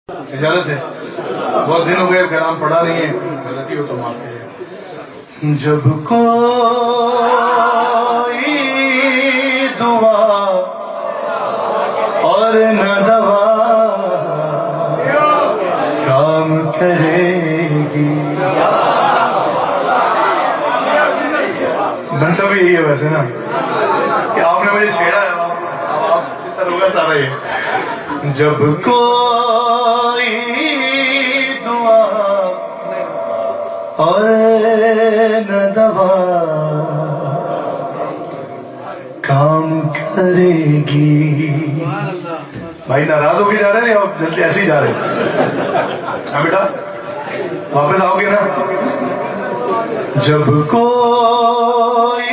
اجازت ہے؟ بہت دن ہو گئے کلام پڑھا نہیں ہے، غلطی ہو تو معاف کیجیے۔ جب کوئی دعا اور نہ دوا کام کرے گی، بنتا بھی یہی ہے ویسے نا کہ آپ نے مجھے چھیڑا ہے، آپ اس طرح ہوگا سارا یہ۔ جب کوئی دعا اور نہ دوا کام کرے گی۔ بھائی ناراض ہو کے جا رہے ہیں یا جلدی ایسے ہی جا رہے ہیں؟ ہاں بیٹا واپس آؤ گے نا؟ جب کوئی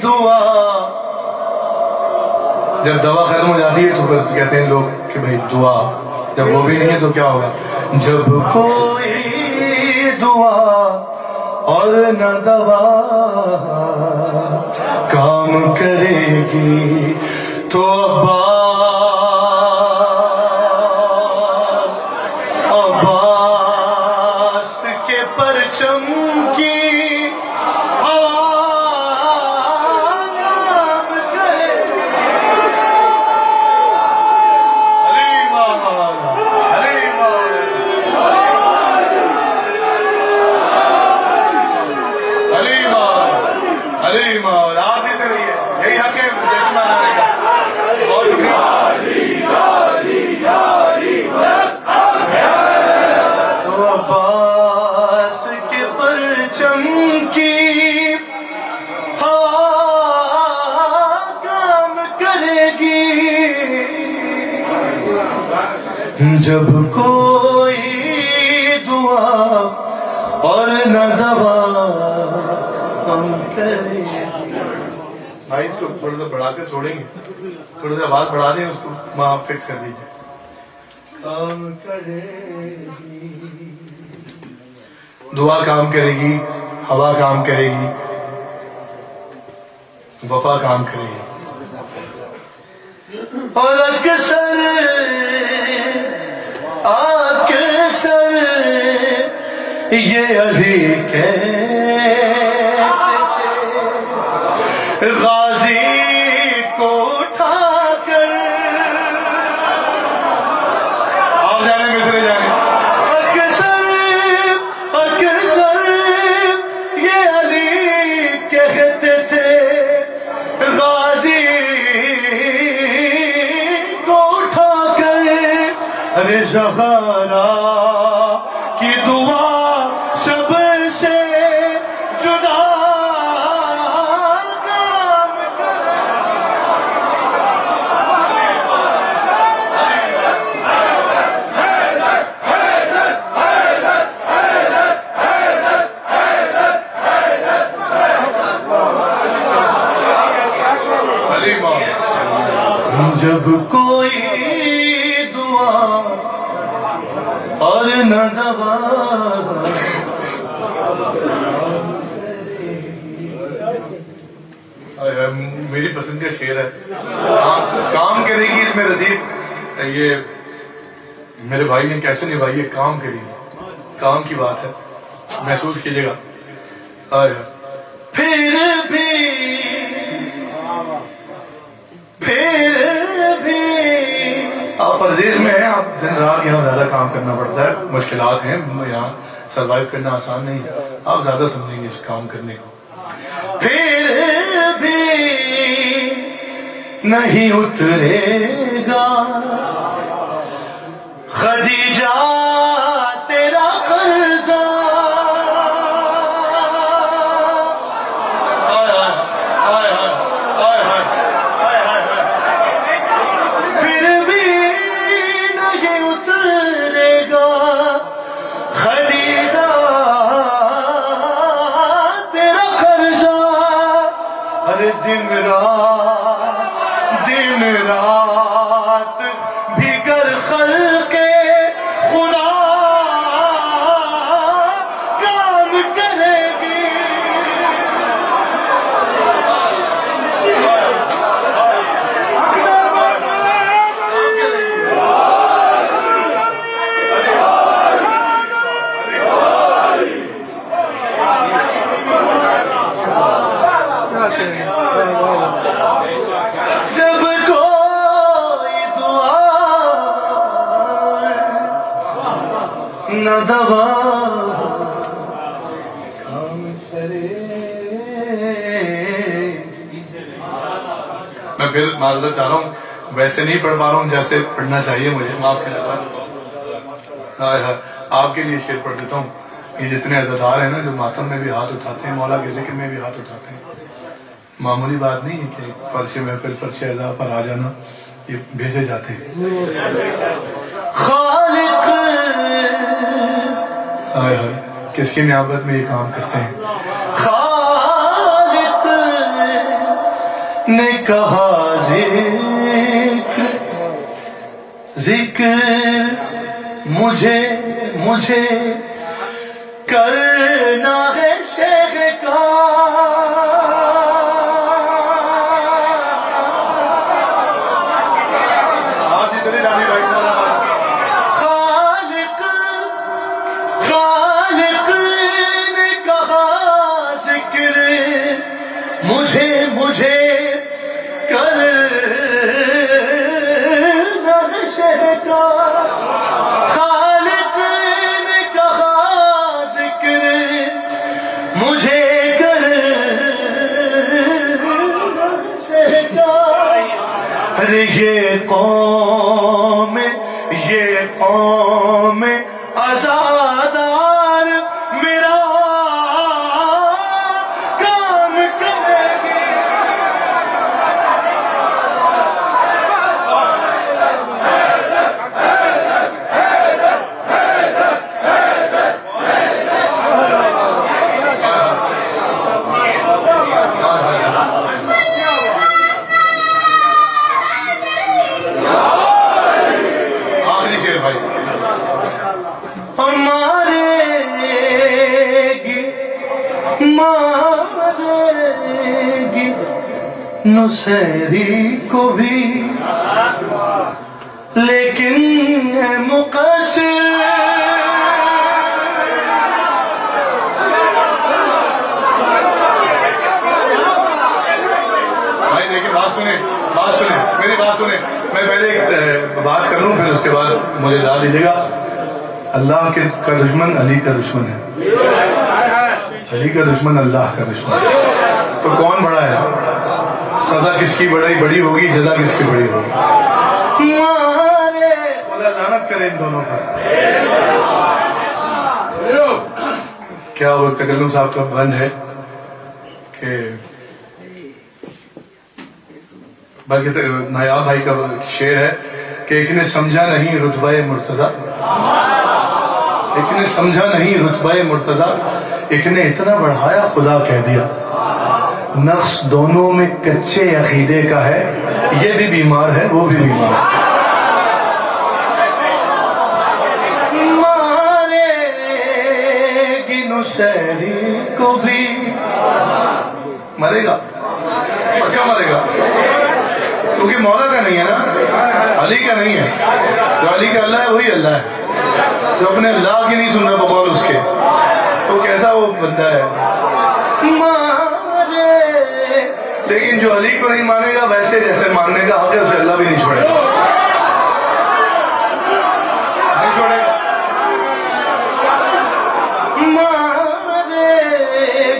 دعا، جب دوا ختم ہو جاتی ہے تو پھر کہتے ہیں لوگ کہ بھائی دعا، جب وہ بھی نہیں ہے تو کیا ہوگا؟ جب کوئی دعا اور نہ دوا کام کرے گی تو عباس کے پرچم کی جب کوئی دعا اور نہ دوا ہم کریں۔ بھائی اس کو تھوڑا سا بڑھا کر چھوڑیں گے، تھوڑا سا آواز بڑھا دیں، اس کو وہاں فکس کر دیجیے۔ کام کرے گی دعا، کام کرے گی ہوا، کام کرے گی وفا، کام کرے گی۔ اور اکثر یہ علی کہتے تھے غازی کو اٹھا کر، آپ جانے میں چلے جائیں۔ اکثر یہ علی کہتے تھے غازی کو اٹھا کر، ارے زہرا کی دعا سب سے جدا کام کرے۔ جب کوئی دعا اور نہ دوا میری پسند کا شعر ہے، کام کرے گی۔ اس میں ردیف یہ میرے بھائی نے کیسے نبھائی ہے، کام کرے گی، کام کی بات ہے، محسوس کیجیے گا۔ پھر بھی آپ پردیس میں ہیں، آپ دن رات یہاں زیادہ کام کرنا پڑتا ہے، مشکلات ہیں یہاں، سروائیو کرنا آسان نہیں ہے، آپ زیادہ سمجھیں گے اس کام کرنے کو۔ پھر بھی نہیں اترے گا خدیجہ تیرا قرضہ، پھر بھی نہیں اترے گا خدیجہ تیرا قرضہ، ارے دن رات بھی گر خلق خدا کام کرے گی۔ نہ دوا کام کرے. میں پھر معذرت چاہ رہا ہوں, ویسے نہیں پڑھ پا رہا ہوں جیسے پڑھنا چاہیے مجھے, معاف کرنا. آپ کے لیے شعر پڑھ دیتا ہوں. یہ جتنے عزادار ہیں نا جو ماتم میں بھی ہاتھ اٹھاتے ہیں, مولا کے ذکر میں بھی ہاتھ اٹھاتے ہیں, معمولی بات نہیں ہے کہ فرش محفل فرش ادا پر آ جانا, یہ بھیجے جاتے ہیں. خالق ہائے ہائے کس کی نیابت میں یہ کام کرتے ہیں. خالق نے کہا ذکر مجھے کرنا ہے شیخ کا. خالق نے کہا ذکر مجھے کرنا ہے شیخ کا. خالق نے کہا ذکر مجھے کرنا ہے شیخ کا. ارے یہ قوم عزادار میرا کام کرے گی. آخری شعر بھائی. مارے گی نصیری کو بھی لیکن ہے مقصر. بھائی لیکن بات سنیں میری بات سنیں. میں پہلے بات کر لوں پھر اس کے بعد مجھے ڈال دیجیے گا. اللہ کا دشمن علی کا دشمن ہے, علی کا دشمن اللہ کا دشمن. تو کون بڑا ہے؟ سزا کس کی بڑی ہوگی, جزا کس کی بڑی ہوگی؟ خدا لعنت کرے ان دونوں پر. کیا وہ تکلم صاحب کا بند ہے کہ بلکہ نایاب بھائی کا شعر ہے کہ ایک نے سمجھا نہیں رتبہ مرتضی, ایک نے سمجھا نہیں رتبہ مرتضی, ایک نے اتنا بڑھایا خدا کہہ دیا. نقص دونوں میں کچے عقیدے کا ہے, یہ بھی بیمار ہے وہ بھی بیمار ہے. مارے گی نصیری کو بھی, مرے گا پکا مرے گا, کیونکہ مولا کا نہیں ہے نا, علی کا نہیں ہے. جو علی کا اللہ ہے وہی اللہ ہے. جو اپنے اللہ کی نہیں سن رہا بقول اس کے, تو کیسا وہ بندہ ہے. مارے لیکن جو علی کو نہیں مانے گا ویسے جیسے ماننے کا حق ہے اسے اللہ بھی نہیں چھوڑے گا, نہیں چھوڑے گا. مارے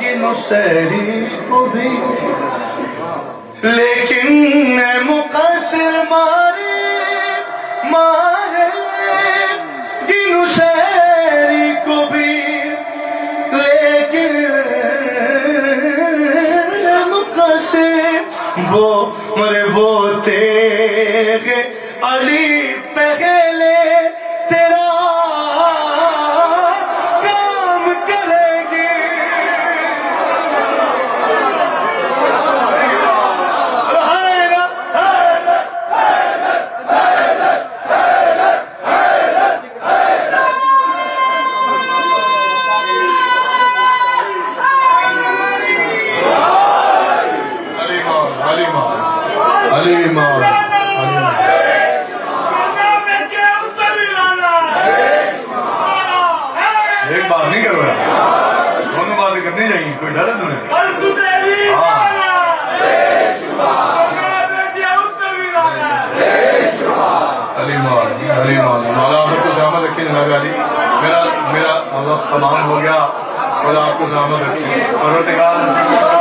گی نصیری کو بھی لیکن میں مقصر. مارے گی نصیری کو بھی لیکن وہ تیغ علی پہلے تیرا کام کرے گی. ایک بات نہیں کر رہا, دونوں باتیں کرنی چاہیے. کوئی ڈر ہے تمہیں؟ علی مولا آپ کو سلامت رکھیے جناب علی. میرا وقت تمام ہو گیا. خدا آپ کو سلامت رکھے. پروردگار